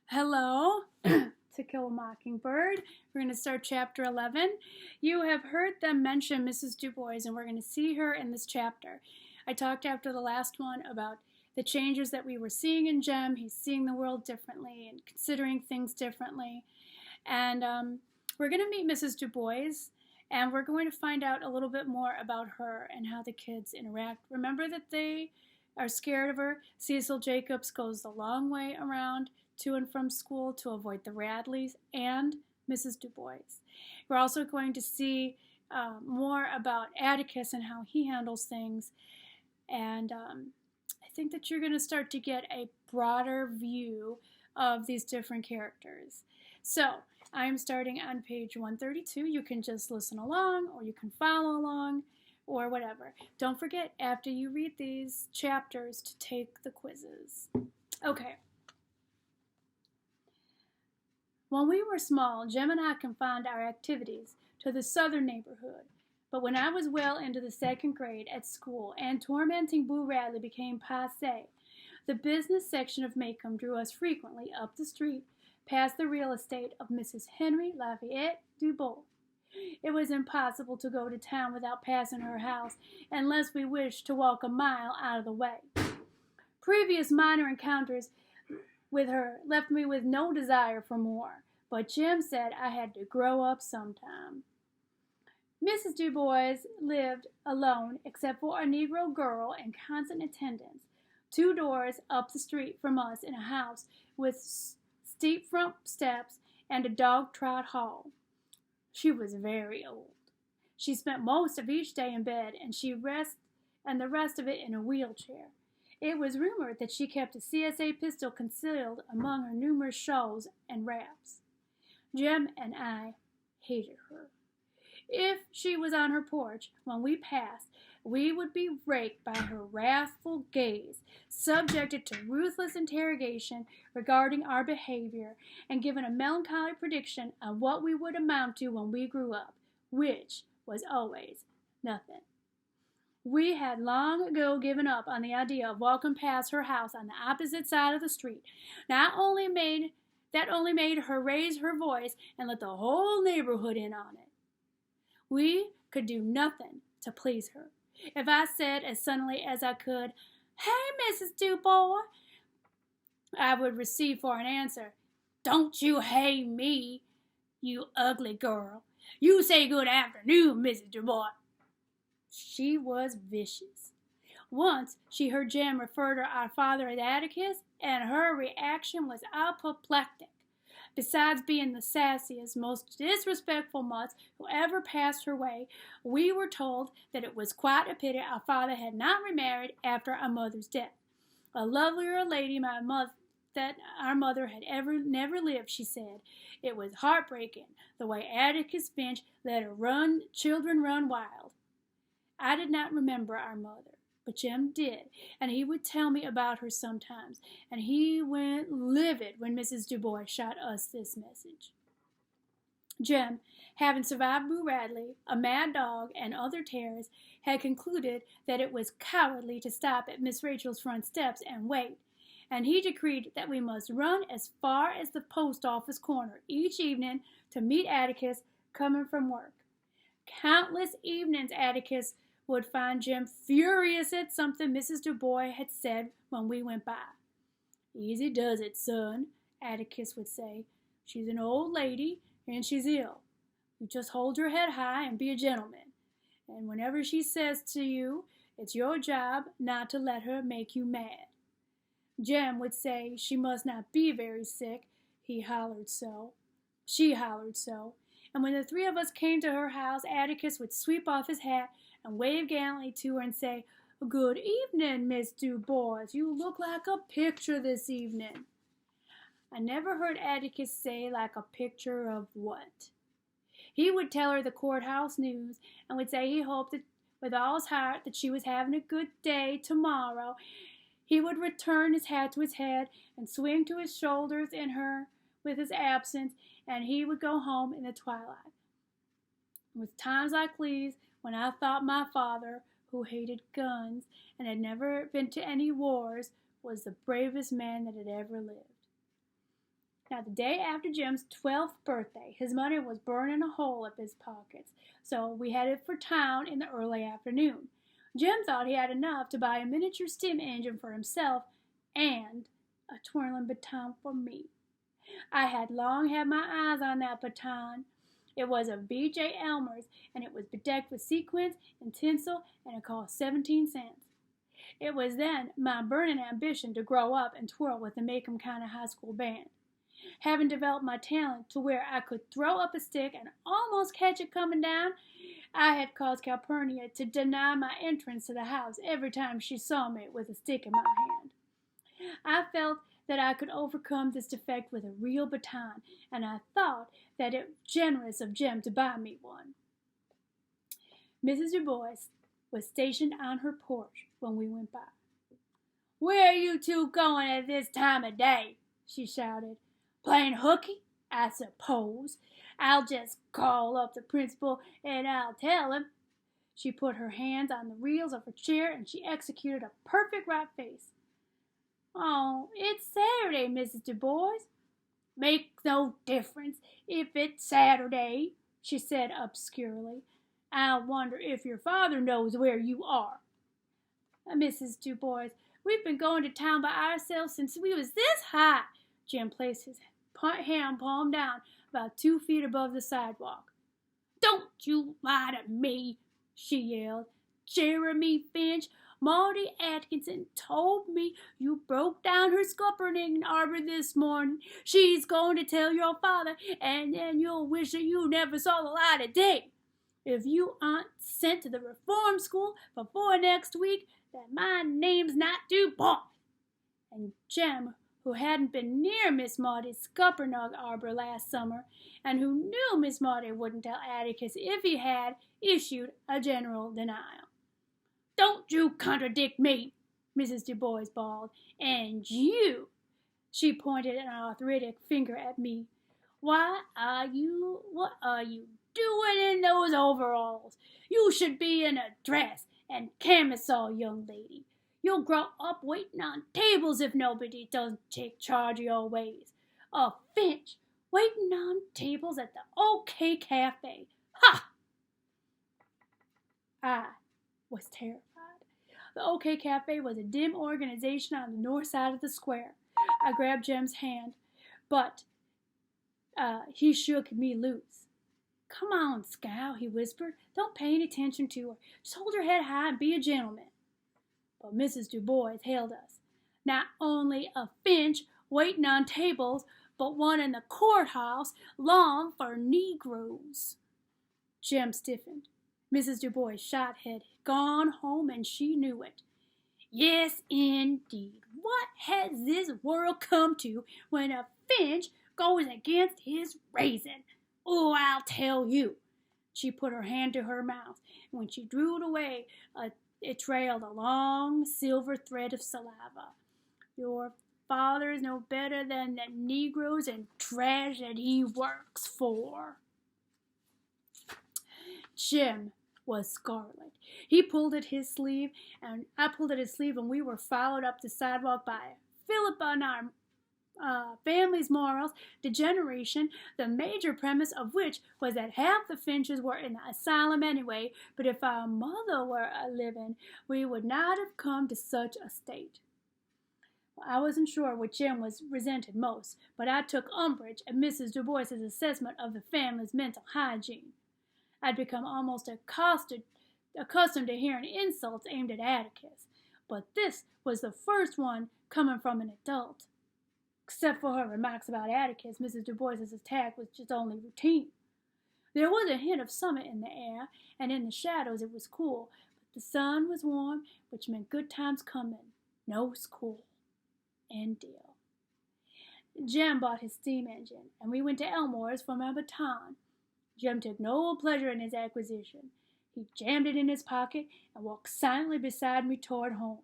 Hello, To Kill a Mockingbird. We're going to start chapter 11. You have heard them mention Mrs. Dubose, and we're going to see her in this chapter. I talked after the last one about the changes that we were seeing in Jem. He's seeing the world differently and considering things differently. And we're going to meet Mrs. Dubose, and we're going to find out a little bit more about her and how the kids interact. Remember that they are scared of her. Cecil Jacobs goes the long way around to and from school to avoid the Radleys and Mrs. Dubose. We're also going to see more about Atticus and how he handles things. And I think that you're going to start to get a broader view of these different characters. So I'm starting on page 132. You can just listen along, or you can follow along, or whatever. Don't forget, after you read these chapters, to take the quizzes. Okay. When we were small, Jem and I confined our activities to the southern neighborhood. But when I was well into the second grade at school and tormenting Boo Radley became passé, the business section of Maycomb drew us frequently up the street past the real estate of Mrs. Henry Lafayette Dubose. It was impossible to go to town without passing her house unless we wished to walk a mile out of the way. Previous minor encounters with her left me with no desire for more, but Jem said I had to grow up sometime. Mrs. Dubose lived alone except for a Negro girl in constant attendance, 2 doors up the street from us in a house with steep front steps and a dog-trot hall. She was very old. She spent most of each day in bed, and the rest of it in a wheelchair. It was rumored that she kept a CSA pistol concealed among her numerous shawls and wraps. Jem and I hated her. If she was on her porch when we passed, we would be raked by her wrathful gaze, subjected to ruthless interrogation regarding our behavior, and given a melancholy prediction of what we would amount to when we grew up, which was always nothing. We had long ago given up on the idea of walking past her house on the opposite side of the street. That only made her raise her voice and let the whole neighborhood in on it. We could do nothing to please her. If I said as suddenly as I could, "Hey, Mrs. Dubose," I would receive for an answer, "Don't you hey me, you ugly girl. You say good afternoon, Mrs. Dubose." She was vicious. Once she heard Jem refer to our father as Atticus, and her reaction was apoplectic. Besides being the sassiest, most disrespectful mutts who ever passed her way, we were told that it was quite a pity our father had not remarried after our mother's death. A lovelier lady that our mother had never lived, she said. It was heartbreaking, the way Atticus Finch let her children run wild. I did not remember our mother, but Jem did, and he would tell me about her sometimes, and he went livid when Mrs. Dubose shot us this message. Jem, having survived Boo Radley, a mad dog, and other terrors, had concluded that it was cowardly to stop at Miss Rachel's front steps and wait, and he decreed that we must run as far as the post office corner each evening to meet Atticus coming from work. Countless evenings Atticus would find Jem furious at something Mrs. Dubose had said when we went by. "Easy does it, son," Atticus would say. "She's an old lady, and she's ill. You just hold your head high and be a gentleman. And whenever she says to you, it's your job not to let her make you mad." Jem would say she must not be very sick, she hollered so. And when the 3 of us came to her house, Atticus would sweep off his hat and wave gallantly to her and say, "Good evening, Miss Dubose. You look like a picture this evening." I never heard Atticus say like a picture of what. He would tell her the courthouse news and would say he hoped that with all his heart that she was having a good day tomorrow. He would return his hat to his head and swing to his shoulders in her with his absence, and he would go home in the twilight. It was times like these when I thought my father, who hated guns and had never been to any wars, was the bravest man that had ever lived. Now, the day after Jim's 12th birthday, his money was burning a hole up his pockets, so we headed for town in the early afternoon. Jim thought he had enough to buy a miniature steam engine for himself and a twirling baton for me. I had long had my eyes on that baton. It was of B.J. Elmer's, and it was bedecked with sequins and tinsel, and it cost 17 cents. It was then my burning ambition to grow up and twirl with the Macomb County High School band. Having developed my talent to where I could throw up a stick and almost catch it coming down, I had caused Calpurnia to deny my entrance to the house every time she saw me with a stick in my hand. I felt that I could overcome this defect with a real baton, and I thought that it was generous of Jem to buy me one. Mrs. Dubose was stationed on her porch when we went by. "Where are you two going at this time of day?" she shouted. "Playing hooky, I suppose. I'll just call up the principal and I'll tell him." She put her hands on the rails of her chair and she executed a perfect right face. "Oh, it's Saturday, Mrs. Dubose." "Makes no difference if it's Saturday," she said obscurely. "I wonder if your father knows where you are." "Mrs. Dubose, we've been going to town by ourselves since we was this high." Jim placed his hand palm down about 2 feet above the sidewalk. "Don't you lie to me," she yelled. "Jeremy Finch, Maudie Atkinson told me you broke down her scuppernong arbor this morning. She's going to tell your father, and then you'll wish that you never saw the light of day. If you aren't sent to the reform school before next week, then my name's not Dubose." And Jem, who hadn't been near Miss Maudie's scuppernong arbor last summer, and who knew Miss Maudie wouldn't tell Atticus if he had, issued a general denial. "Don't you contradict me," Mrs. Dubose bawled. "And you," she pointed an arthritic finger at me, what are you doing in those overalls? You should be in a dress and camisole, young lady. You'll grow up waiting on tables if nobody doesn't take charge of your ways. A Finch waiting on tables at the OK Cafe. Ha!" I was terrified. The OK Cafe was a dim organization on the north side of the square. I grabbed Jem's hand, but he shook me loose. "Come on, Scout," he whispered. "Don't pay any attention to her. Just hold her head high and be a gentleman." But Mrs. Dubose hailed us. Not only a Finch waiting on tables, but one in the courthouse lawn for Negroes. Jem stiffened. Mrs. Dubose shot had gone home, and she knew it. Yes, indeed. What has this world come to when a Finch goes against his raisin? Oh, I'll tell you. She put her hand to her mouth, and when she drew it away, it trailed a long silver thread of saliva. "Your father's no better than the Negroes and trash that he works for." Jim was scarlet. He pulled at his sleeve, and I pulled at his sleeve, and we were followed up the sidewalk by Philip on our family's morals, degeneration, the major premise of which was that half the Finches were in the asylum anyway, but if our mother were living, we would not have come to such a state. Well, I wasn't sure which Jem was resented most, but I took umbrage at Mrs. Dubois's assessment of the family's mental hygiene. I'd become almost accustomed to hearing insults aimed at Atticus, but this was the first one coming from an adult. Except for her remarks about Atticus, Mrs. Dubois's attack was just only routine. There was a hint of summer in the air, and in the shadows it was cool, but the sun was warm, which meant good times coming. No school. End deal. Jem bought his steam engine, and we went to Elmore's for my baton. Jem took no pleasure in his acquisition. He jammed it in his pocket and walked silently beside me toward home.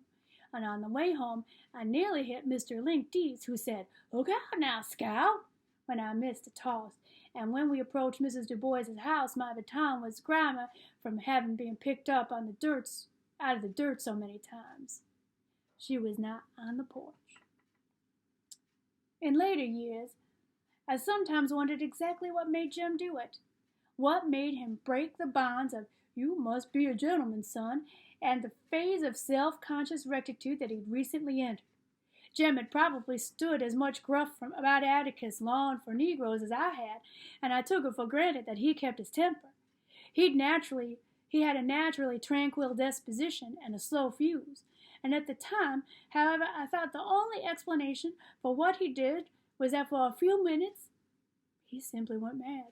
And on the way home, I nearly hit Mr. Link Dees, who said, "Look out now, Scout," when I missed a toss. And when we approached Mrs. Dubois's house, my baton was grimy from having been picked up out of the dirt so many times. She was not on the porch. In later years, I sometimes wondered exactly what made Jem do it. What made him break the bonds of "you must be a gentleman, son," and the phase of self-conscious rectitude that he'd recently entered. Jem had probably stood as much gruff about Atticus' lawn for Negroes as I had, and I took it for granted that he kept his temper. He had a naturally tranquil disposition and a slow fuse, and at the time, however, I thought the only explanation for what he did was that for a few minutes he simply went mad.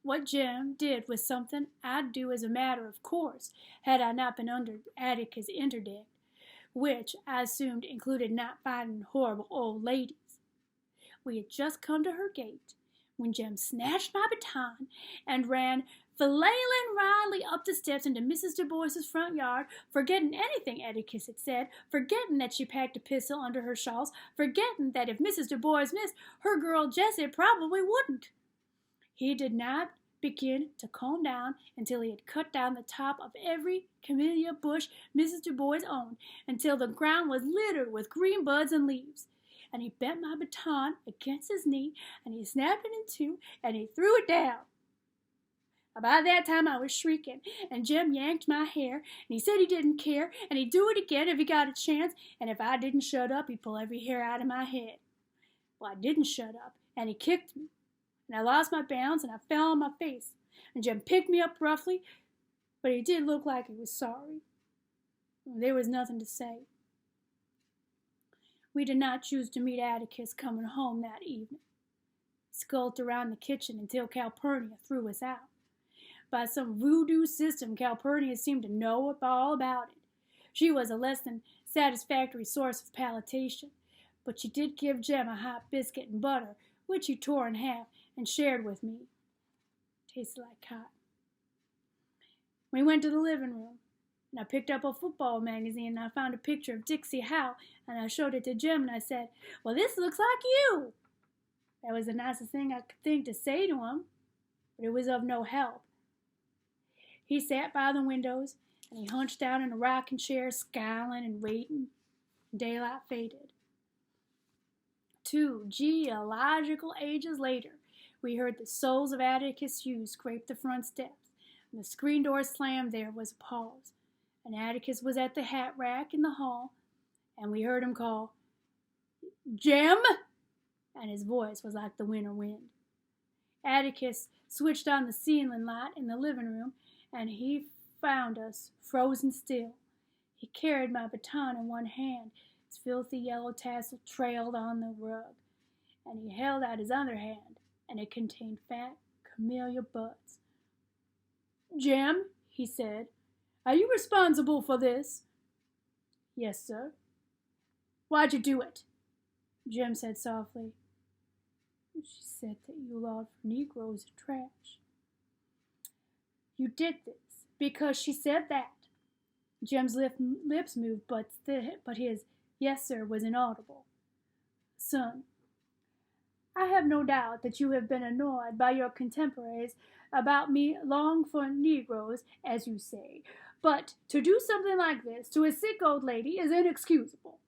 What Jem did was something I'd do as a matter of course, had I not been under Atticus' interdict, which I assumed included not fighting horrible old ladies. We had just come to her gate when Jem snatched my baton and ran flailing wildly up the steps into Mrs. Dubose's front yard, forgetting anything Atticus had said, forgetting that she packed a pistol under her shawls, forgetting that if Mrs. Dubose missed, her girl Jessie probably wouldn't. He did not begin to calm down until he had cut down the top of every camellia bush Mrs. Dubose owned, until the ground was littered with green buds and leaves. And he bent my baton against his knee, and he snapped it in two, and he threw it down. By that time I was shrieking, and Jem yanked my hair, and he said he didn't care, and he'd do it again if he got a chance, and if I didn't shut up, he'd pull every hair out of my head. Well, I didn't shut up, and he kicked me, and I lost my balance, and I fell on my face, and Jem picked me up roughly, but he did look like he was sorry. There was nothing to say. We did not choose to meet Atticus coming home that evening. He skulked around the kitchen until Calpurnia threw us out. By some voodoo system, Calpurnia seemed to know all about it. She was a less than satisfactory source of palliation, but she did give Jem a hot biscuit and butter, which he tore in half and shared with me. It tasted like cotton. We went to the living room, and I picked up a football magazine, and I found a picture of Dixie Howe, and I showed it to Jem, and I said, "Well, this looks like you." That was the nicest thing I could think to say to him, but it was of no help. He sat by the windows, and he hunched down in a rocking chair, scowling and waiting. Daylight faded. 2 geological ages later, we heard the soles of Atticus' shoes scrape the front steps, and the screen door slammed. There was a pause, and Atticus was at the hat rack in the hall, and we heard him call, "Jem!" and his voice was like the winter wind. Atticus switched on the ceiling light in the living room, and he found us frozen still. He carried my baton in one hand. His filthy yellow tassel trailed on the rug, and he held out his other hand, and it contained fat camellia buds. "Jem," he said, "are you responsible for this?" "Yes, sir." "Why'd you do it?" Jem said softly, "She said that you allowed for Negroes and trash." "You did this because she said that?" Jem's lips moved, but his "yes, sir" was inaudible. "Son, I have no doubt that you have been annoyed by your contemporaries about me long for Negroes, as you say, but to do something like this to a sick old lady is inexcusable.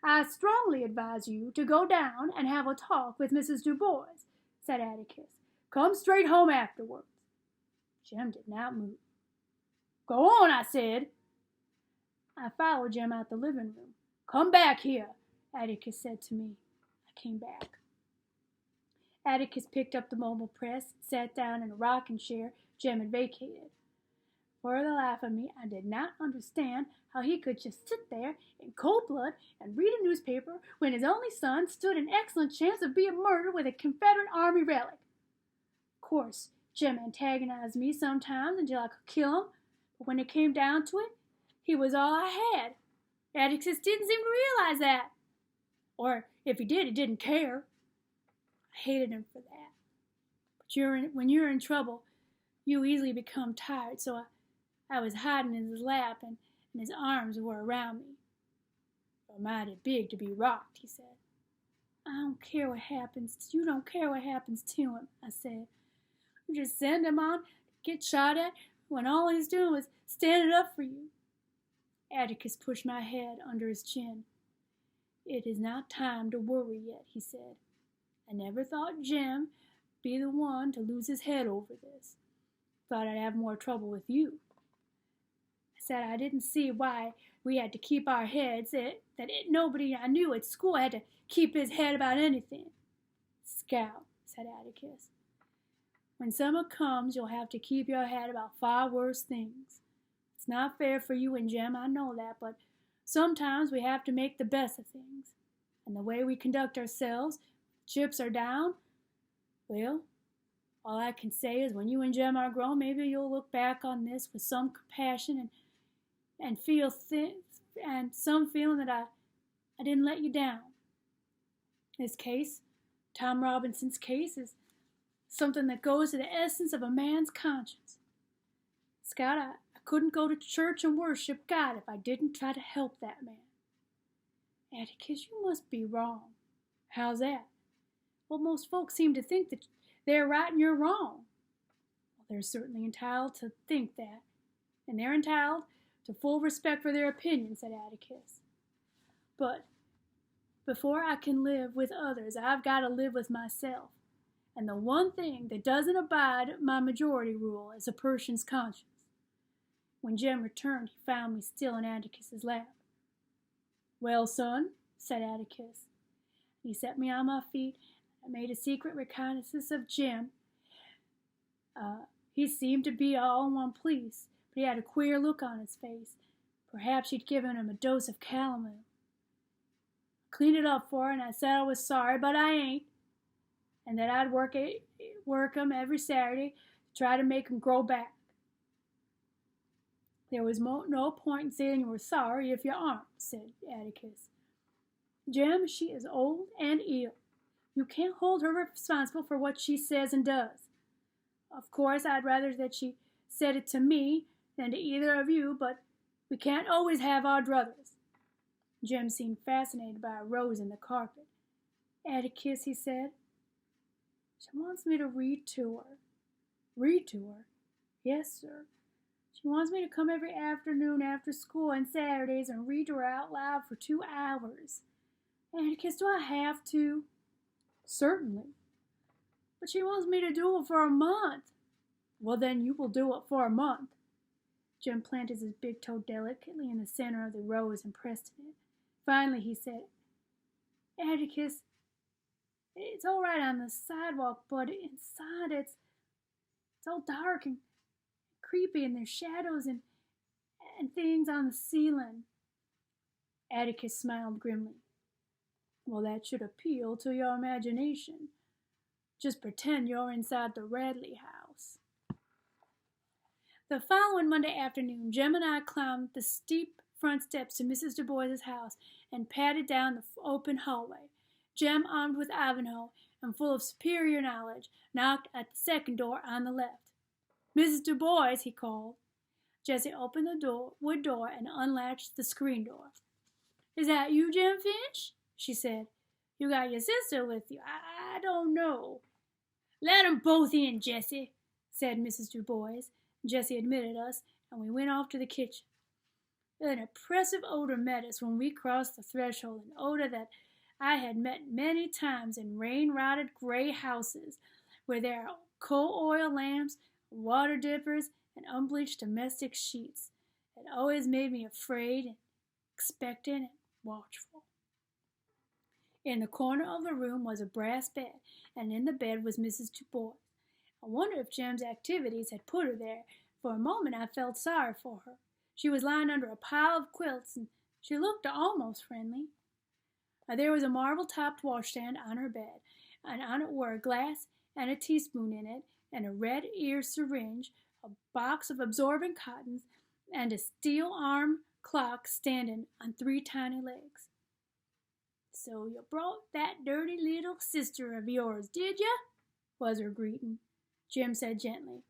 I strongly advise you to go down and have a talk with Mrs. Dubose," said Atticus. "Come straight home afterwards." Jem did not move. "Go on," I said. I followed Jem out the living room. "Come back here," Atticus said to me. I came back. Atticus picked up the mobile press, sat down in a rocking chair Jem had vacated. For the life of me, I did not understand how he could just sit there in cold blood and read a newspaper when his only son stood an excellent chance of being murdered with a Confederate Army relic. Of course, Jem antagonized me sometimes until I could kill him, but when it came down to it, he was all I had. Atticus didn't seem to realize that. Or if he did, he didn't care. I hated him for that. But when you're in trouble, you easily become tired, so I was hiding in his lap, and his arms were around me. "You're mighty big to be rocked," he said. "I don't care what happens. You don't care what happens to him," I said. "You just send him on to get shot at when all he's doing was standing up for you." Atticus pushed my head under his chin. "It is not time to worry yet," he said. I never thought Jem be the one to lose his head over this. Thought I'd have more trouble with you. I said I didn't see why we had to keep our heads, nobody I knew at school had to keep his head about anything. Scout, said Atticus, when summer comes, you'll have to keep your head about far worse things. It's not fair for you and Jem, I know that, but sometimes we have to make the best of things. And the way we conduct ourselves, chips are down, well, all I can say is when you and Jem are grown, maybe you'll look back on this with some compassion and feel and some feeling that I didn't let you down. This case, Tom Robinson's case, is something that goes to the essence of a man's conscience. Scout, I couldn't go to church and worship God if I didn't try to help that man. Atticus, you must be wrong. How's that? Well, most folks seem to think that they're right and you're wrong. Well, they're certainly entitled to think that, and they're entitled to full respect for their opinion, said Atticus. But before I can live with others, I've got to live with myself. And the one thing that doesn't abide my majority rule is a person's conscience. When Jem returned, he found me still in Atticus's lap. Well, son, said Atticus. He set me on my feet. I made a secret reconnaissance of Jem. He seemed to be all in one piece, but he had a queer look on his face. Perhaps she'd given him a dose of calomel. Cleaned it up for her, and I said I was sorry, but I ain't, and that I'd work 'em every Saturday to try to make 'em grow back. There was no point in saying you were sorry if you aren't, said Atticus. Jem, she is old and ill. You can't hold her responsible for what she says and does. Of course, I'd rather that she said it to me than to either of you, but we can't always have our druthers. Jem seemed fascinated by a rose in the carpet. Atticus, he said, she wants me to read to her. Read to her? Yes, sir. She wants me to come every afternoon after school and Saturdays and read to her out loud for 2 hours. Atticus, do I have to? Certainly. But she wants me to do it for a month. Well, then you will do it for a month. Jem planted his big toe delicately in the center of the rose and pressed it. Finally, he said, Atticus, it's all right on the sidewalk, but inside it's all dark and creepy, and there's shadows and things on the ceiling. Atticus smiled grimly. Well, that should appeal to your imagination. Just pretend you're inside the Radley house. The following Monday afternoon, Jem and I climbed the steep front steps to Mrs. Dubose's house and padded down the open hallway. Jem, armed with Ivanhoe and full of superior knowledge, knocked at the second door on the left. Mrs. Dubose, he called. Jessie opened the wood door and unlatched the screen door. Is that you, Jem Finch? She said. You got your sister with you. I don't know. Let 'em both in, Jessie, said Mrs. Dubose. Jessie admitted us, and we went off to the kitchen. An oppressive odor met us when we crossed the threshold, an odor that I had met many times in rain-rotted gray houses, where there are coal oil lamps, water dippers, and unbleached domestic sheets. It always made me afraid and expectant and watchful. In the corner of the room was a brass bed, and in the bed was Mrs. Dubose. I wondered if Jem's activities had put her there. For a moment I felt sorry for her. She was lying under a pile of quilts, and she looked almost friendly. There was a marble-topped washstand on her bed, and on it were a glass and a teaspoon in it, and a red-ear syringe, a box of absorbent cottons, and a steel arm clock standing on 3 tiny legs. So you brought that dirty little sister of yours, did ya? Was her greeting. Jem said gently,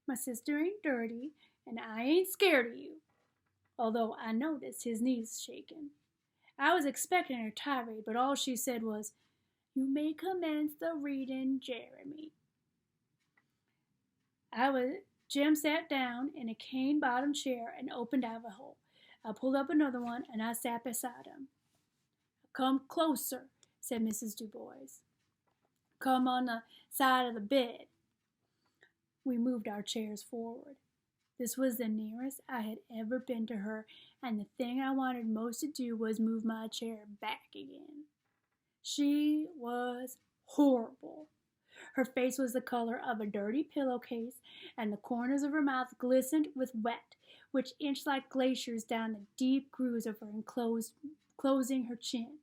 My sister ain't dirty, and I ain't scared of you, although I noticed his knees shaking. I was expecting her tirade, but all she said was, You may commence the reading, Jeremy. Jem sat down in a cane-bottomed chair and opened Ivanhoe. I pulled up another one, and I sat beside him. Come closer, said Mrs. Dubose. Come on the side of the bed. We moved our chairs forward. This was the nearest I had ever been to her, and the thing I wanted most to do was move my chair back again. She was horrible. Her face was the color of a dirty pillowcase, and the corners of her mouth glistened with wet, which inched like glaciers down the deep grooves of her enclosing her chin.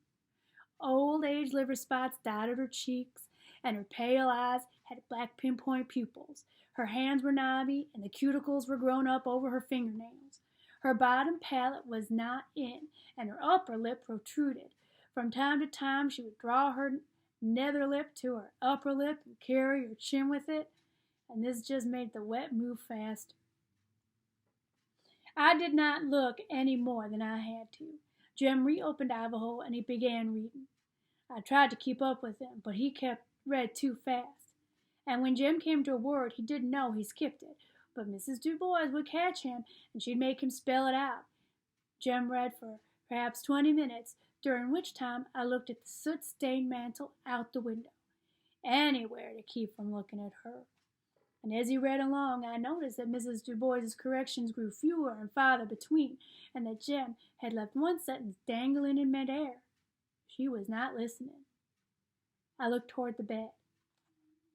Old age liver spots dotted her cheeks, and her pale eyes had black pinpoint pupils. Her hands were knobby, and the cuticles were grown up over her fingernails. Her bottom palate was not in, and her upper lip protruded. From time to time she would draw her nether lip to her upper lip and carry her chin with it, and this just made the wet move faster. I did not look any more than I had to. Jem reopened Ivanhoe and he began reading. I tried to keep up with him, but he read too fast. And when Jem came to a word he didn't know, he skipped it. But Mrs. Dubose would catch him, and she'd make him spell it out. Jem read for perhaps 20 minutes, during which time I looked at the soot-stained mantel out the window, anywhere to keep from looking at her. And as he read along, I noticed that Mrs. Dubois's corrections grew fewer and farther between, and that Jem had left one sentence dangling in midair. She was not listening. I looked toward the bed.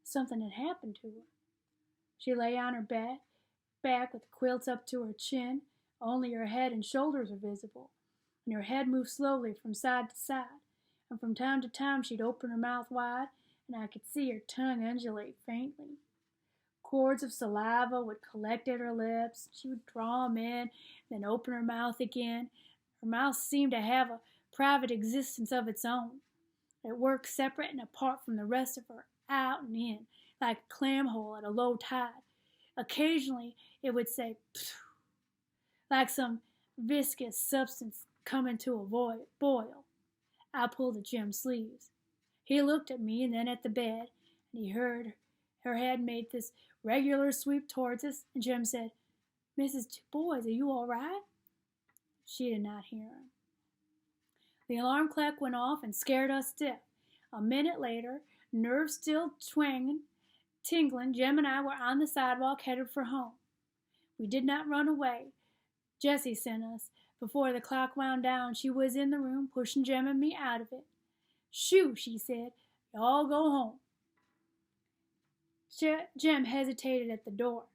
Something had happened to her. She lay on her back with the quilts up to her chin. Only her head and shoulders were visible, and her head moved slowly from side to side, and from time to time she'd open her mouth wide, and I could see her tongue undulate faintly. Cords of saliva would collect at her lips. She would draw them in, then open her mouth again. Her mouth seemed to have a private existence of its own. It worked separate and apart from the rest of her, out and in, like a clam hole at a low tide. Occasionally it would say, "Phew," like some viscous substance coming to a boil. I pulled at Jem's sleeves. He looked at me and then at the bed, and he heard her head made this regular sweep towards us, and Jem said, "Mrs. Dubose, are you all right?" She did not hear him. The alarm clock went off and scared us stiff. A minute later, nerves still tingling, Jem and I were on the sidewalk headed for home. We did not run away. Jessie sent us. Before the clock wound down, she was in the room, pushing Jem and me out of it. "Shoo," she said. "Y'all go home." Jem hesitated at the door.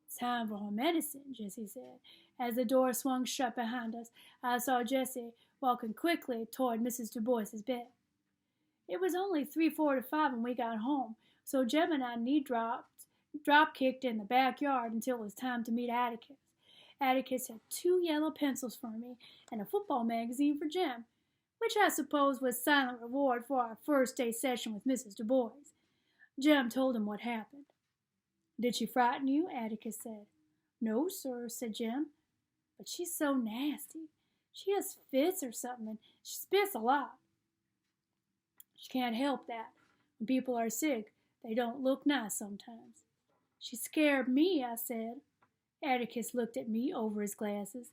"It's time for her medicine," Jessie said. As the door swung shut behind us, I saw Jessie walking quickly toward Mrs. Dubois's bed. It was only 3:45 when we got home, so Jem and I drop-kicked in the backyard until it was time to meet Atticus. Atticus had 2 yellow pencils for me and a football magazine for Jem, which I suppose was silent reward for our first day session with Mrs. Dubois. Jem told him what happened. "Did she frighten you?" Atticus said. "No, sir," said Jem. "But she's so nasty. She has fits or something, and she spits a lot." "She can't help that. When people are sick, they don't look nice sometimes." "She scared me," I said. Atticus looked at me over his glasses.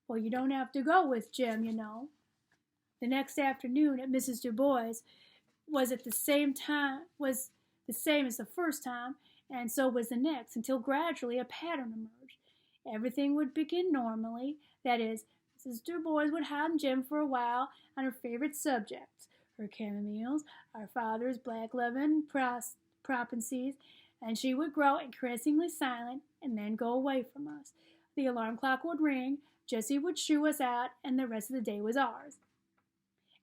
"Well, you don't have to go with Jem, you know." The next afternoon at Mrs. Dubois was the same as the first time, and so was the next, until gradually a pattern emerged. Everything would begin normally. That is, Mrs. Dubois would hide Jem for a while on her favorite subjects, her chamomiles, our father's black leaven propensies, and she would grow increasingly silent and then go away from us. The alarm clock would ring, Jessie would shoo us out, and the rest of the day was ours.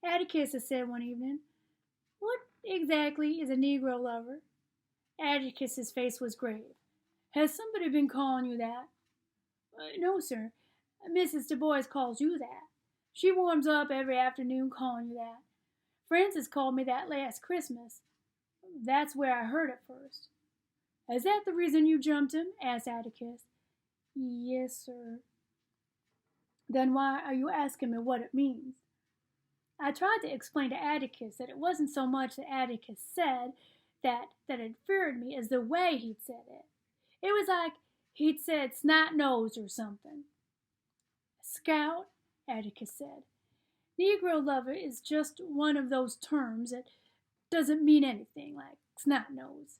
Atticus had said one evening, "What exactly is a Negro lover?" Atticus's face was grave. "Has somebody been calling you that?" "No, sir. Mrs. Dubois calls you that. She warms up every afternoon calling you that. Francis called me that last Christmas. That's where I heard it first." "Is that the reason you jumped him?" asked Atticus. "Yes, sir." "Then why are you asking me what it means?" I tried to explain to Atticus that it wasn't so much that Atticus said that infuriated me as the way he'd said it. It was like he'd said snot-nosed or something. "Scout," Atticus said. "Negro lover is just one of those terms that doesn't mean anything, like snot nose.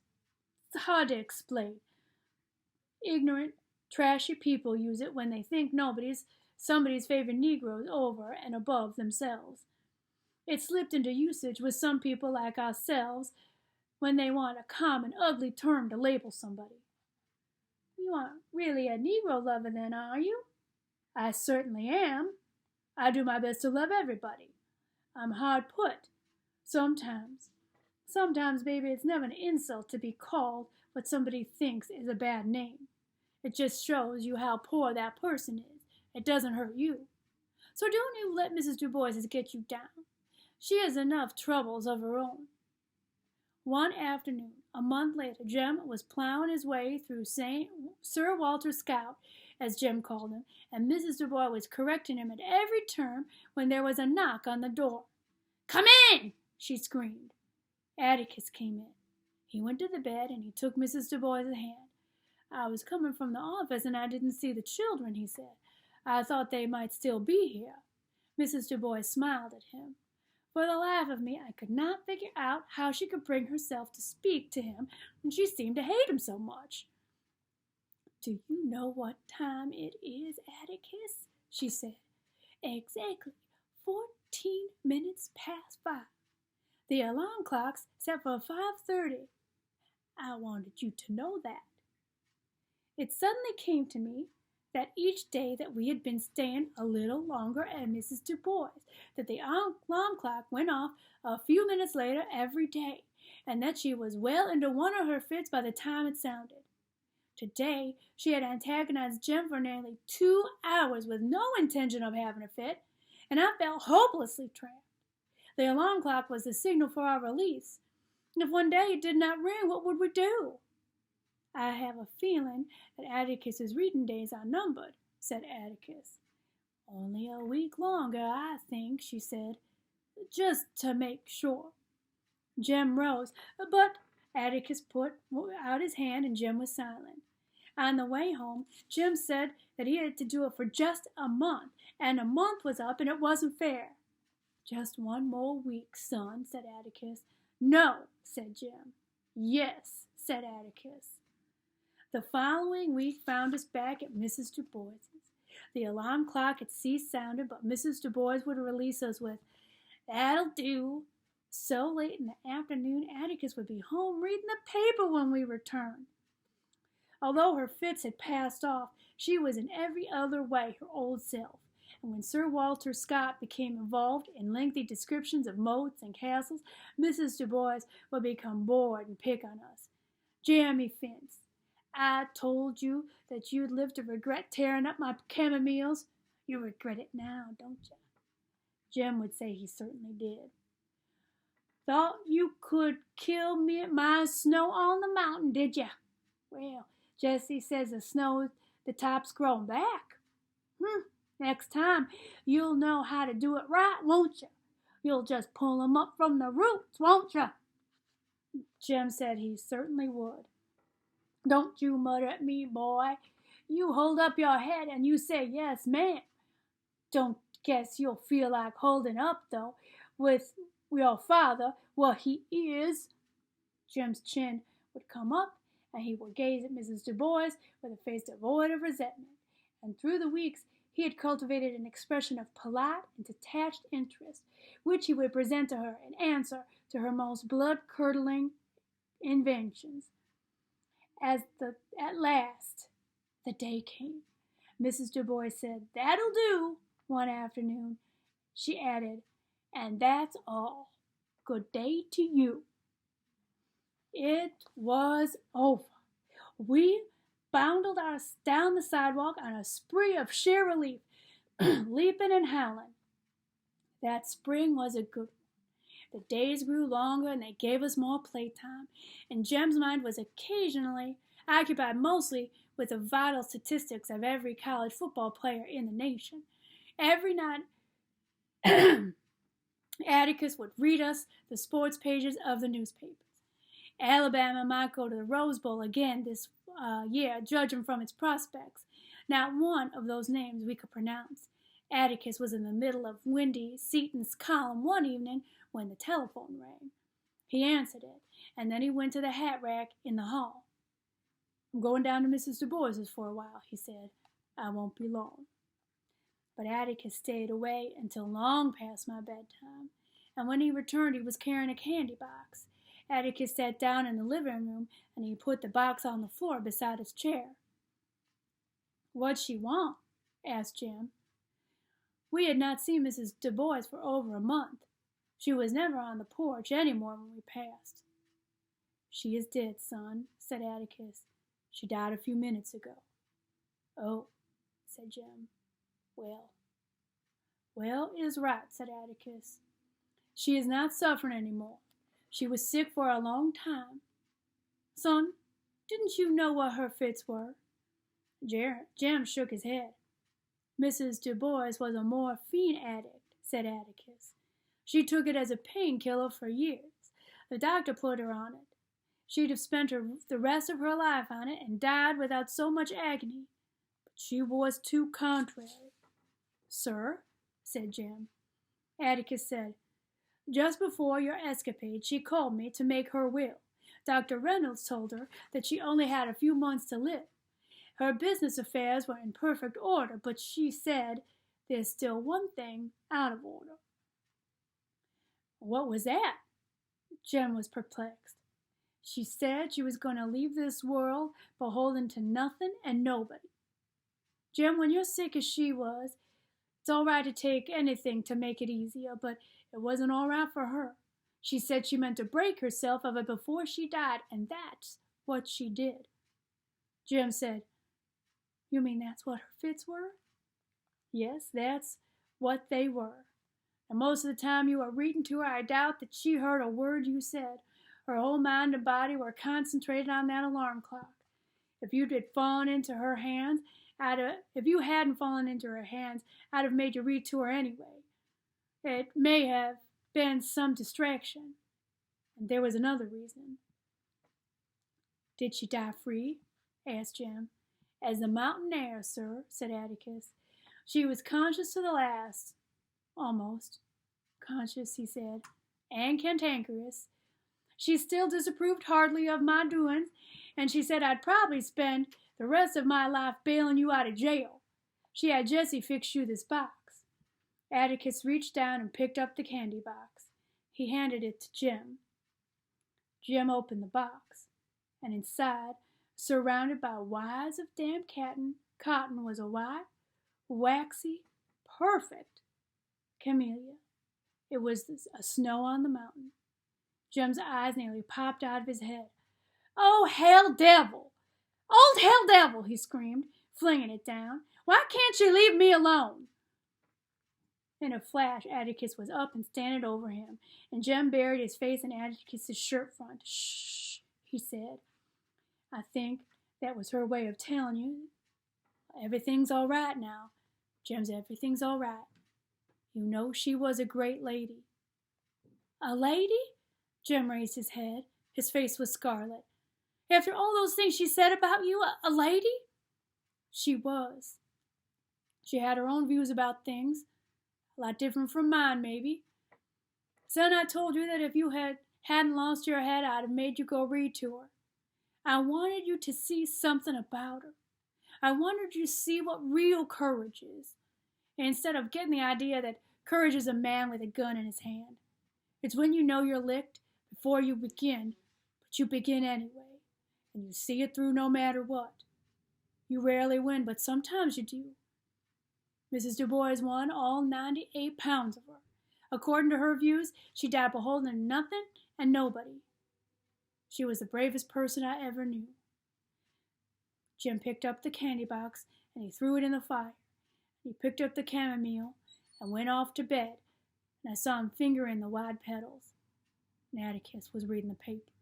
It's hard to explain. Ignorant, trashy people use it when they think somebody's favorite Negroes over and above themselves. It slipped into usage with some people like ourselves when they want a common, ugly term to label somebody. You aren't really a Negro lover then, are you? I certainly am. I do my best to love everybody. I'm hard put. Sometimes. Sometimes, baby, it's never an insult to be called what somebody thinks is a bad name. It just shows you how poor that person is. It doesn't hurt you. So don't you let Mrs. Dubose get you down. She has enough troubles of her own. One afternoon, a month later, Jem was plowing his way through Sir Walter Scout, as Jem called him, and Mrs. Dubose was correcting him at every turn when there was a knock on the door. "Come in!" she screamed. Atticus came in. He went to the bed and he took Mrs. Dubose's hand. "I was coming from the office and I didn't see the children," he said. "I thought they might still be here." Mrs. Dubose smiled at him. For the life of me, I could not figure out how she could bring herself to speak to him when she seemed to hate him so much. "Do you know what time it is, Atticus?" she said. "Exactly 14 minutes past 5. The alarm clock's set for 5:30. I wanted you to know that." It suddenly came to me that each day that we had been staying a little longer at Mrs. Dubose, that the alarm clock went off a few minutes later every day, and that she was well into one of her fits by the time it sounded. Today she had antagonized Jem for nearly 2 hours with no intention of having a fit, and I felt hopelessly trapped. The alarm clock was the signal for our release, and if one day it did not ring, what would we do? "I have a feeling that Atticus's reading days are numbered," said Atticus. "Only a week longer, I think," she said, "just to make sure." Jem rose, but Atticus put out his hand and Jem was silent. On the way home, Jem said that he had to do it for just a month, and a month was up and it wasn't fair. "Just one more week, son," said Atticus. "No," said Jem. "Yes," said Atticus. The following week found us back at Mrs. Dubose's. The alarm clock had ceased sounding, but Mrs. Dubose would release us with, "That'll do." So late in the afternoon, Atticus would be home reading the paper when we returned. Although her fits had passed off, she was in every other way her old self, and when Sir Walter Scott became involved in lengthy descriptions of moats and castles, Mrs. Dubose would become bored and pick on us. "Jeremy Fence, I told you that you'd live to regret tearing up my camomiles. You regret it now, don't you?" Jem would say he certainly did. "Thought you could kill me at my snow on the mountain, did you? Well, Jessie says the top's grown back. Next time you'll know how to do it right, won't you? You'll just pull 'em up from the roots, won't you?" Jem said he certainly would. "Don't you mutter at me, boy. You hold up your head and you say, 'Yes, ma'am.' Don't guess you'll feel like holding up, though, with your father, what he is." Jem's chin would come up, and he would gaze at Mrs. Dubose with a face devoid of resentment, and through the weeks he had cultivated an expression of polite and detached interest, which he would present to her in answer to her most blood-curdling inventions. At last the day came. Mrs. Dubose said, "That'll do," one afternoon. She added, "And that's all. Good day to you." It was over. We bounded down the sidewalk on a spree of sheer relief, leaping and howling. That spring was a good one. The days grew longer and they gave us more playtime, and Jem's mind was occasionally occupied mostly with the vital statistics of every college football player in the nation. Every night, Atticus would read us the sports pages of the newspapers. Alabama might go to the Rose Bowl again this year, judging from its prospects. Not one of those names we could pronounce. Atticus was in the middle of Wendy Seaton's column one evening when the telephone rang. He answered it, and then he went to the hat rack in the hall. "I'm going down to Mrs. Dubose's for a while," he said. "I won't be long." But Atticus stayed away until long past my bedtime, and when he returned he was carrying a candy box. Atticus sat down in the living room, and he put the box on the floor beside his chair. "What'd she want?" asked Jem. We had not seen Mrs. Dubose for over a month. She was never on the porch any more when we passed. "She is dead, son," said Atticus. "She died a few minutes ago." "Oh," said Jem. Well, it is right," said Atticus. "She is not suffering any more. She was sick for a long time. Son, didn't you know what her fits were?" Jem shook his head. "Mrs. Dubose was a morphine addict," said Atticus. "She took it as a painkiller for years. The doctor put her on it. She'd have spent the rest of her life on it and died without so much agony. But she was too contrary." "Sir?" said Jem. Atticus said, "Just before your escapade she called me to make her will. Dr. Reynolds told her that she only had a few months to live. Her business affairs were in perfect order, but she said, 'There's still one thing out of order.'" "What was that?" Jem was perplexed. "She said she was going to leave this world beholden to nothing and nobody. Jem, when you're sick as she was, it's all right to take anything to make it easier, but it wasn't all right for her. She said she meant to break herself of it before she died, and that's what she did." Jem said, "You mean that's what her fits were?" "Yes, that's what they were. And most of the time you were reading to her, I doubt that she heard a word you said. Her whole mind and body were concentrated on that alarm clock. If you hadn't fallen into her hands, I'd have made you read to her anyway. It may have been some distraction. And there was another reason." "Did she die free?" asked Jem. "As the mountain air, sir," said Atticus. "She was conscious to the last. Almost conscious," he said, "and cantankerous. She still disapproved heartily of my doings, and she said I'd probably spend the rest of my life bailing you out of jail. She had Jessie fix you this box." Atticus reached down and picked up the candy box. He handed it to Jem. Jem opened the box, and inside, surrounded by wires of damp cotton, was a white, waxy, perfect camellia. It was a snow on the mountain. Jem's eyes nearly popped out of his head. "Oh, hell devil! Old hell devil!" he screamed, flinging it down. "Why can't you leave me alone?" In a flash, Atticus was up and standing over him, and Jem buried his face in Atticus's shirt front. "Shh," he said. "I think that was her way of telling you everything's all right now. Jem's everything's all right. You know she was a great lady." "A lady?" Jem raised his head. His face was scarlet. "After all those things she said about you, a lady?" "She was. She had her own views about things, a lot different from mine, maybe. Son, I told you that if you hadn't lost your head, I'd have made you go read to her. I wanted you to see something about her. I wanted you to see what real courage is, instead of getting the idea that courage is a man with a gun in his hand. It's when you know you're licked before you begin, but you begin anyway, and you see it through no matter what. You rarely win, but sometimes you do. Mrs. Dubose won all 98 pounds of her. According to her views, she died beholden to nothing and nobody. She was the bravest person I ever knew." Jem picked up the candy box and he threw it in the fire. He picked up the chamomile and went off to bed, and I saw him fingering the wide petals. And Atticus was reading the paper.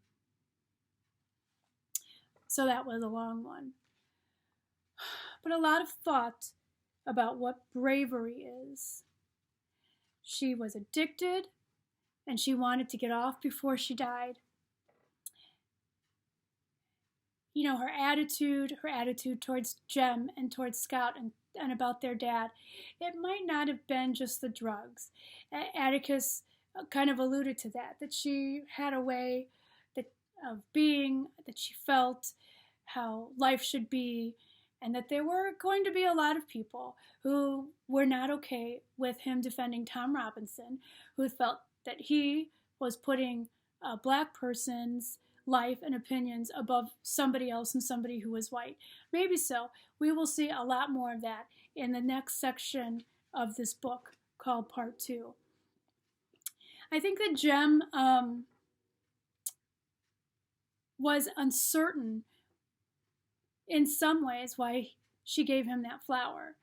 So that was a long one. But a lot of thought about what bravery is. She was addicted, and she wanted to get off before she died. You know, her attitude towards Jem and towards Scout and about their dad, it might not have been just the drugs. Atticus kind of alluded to that she had a way of being, that she felt how life should be, and that there were going to be a lot of people who were not okay with him defending Tom Robinson, who felt that he was putting a black person's life and opinions above somebody else and somebody who was white. Maybe so. We will see a lot more of that in the next section of this book called Part 2. I think that Jem was uncertain in some ways why she gave him that flower.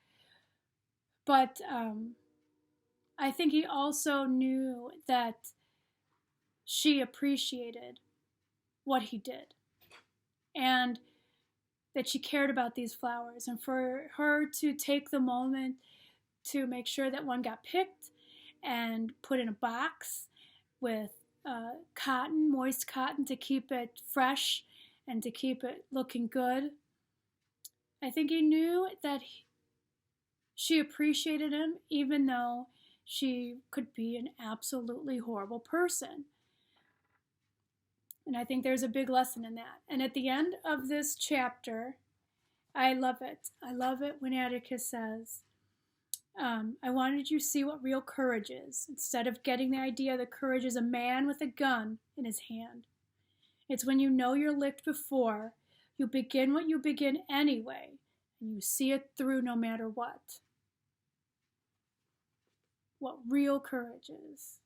But I think he also knew that she appreciated what he did and that she cared about these flowers. And for her to take the moment to make sure that one got picked and put in a box with cotton, moist cotton, to keep it fresh and to keep it looking good. I think he knew that she appreciated him, even though she could be an absolutely horrible person. And I think there's a big lesson in that. And at the end of this chapter, I love it. I love it when Atticus says, I wanted you to see what real courage is, instead of getting the idea that courage is a man with a gun in his hand. It's when you know you're licked before, you begin what you begin anyway, and you see it through no matter what. What real courage is.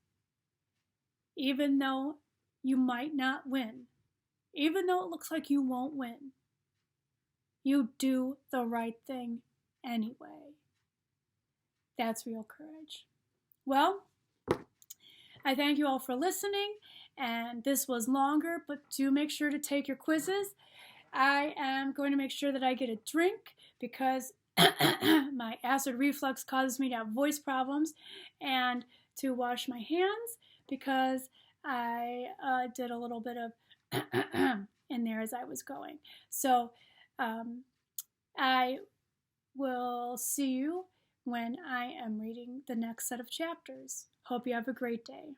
Even though you might not win, even though it looks like you won't win, you do the right thing anyway. That's real courage. Well, I thank you all for listening, and this was longer, but do make sure to take your quizzes. I am going to make sure that I get a drink because my acid reflux causes me to have voice problems, and to wash my hands because I did a little bit of in there as I was going. So I will see you when I am reading the next set of chapters. Hope you have a great day.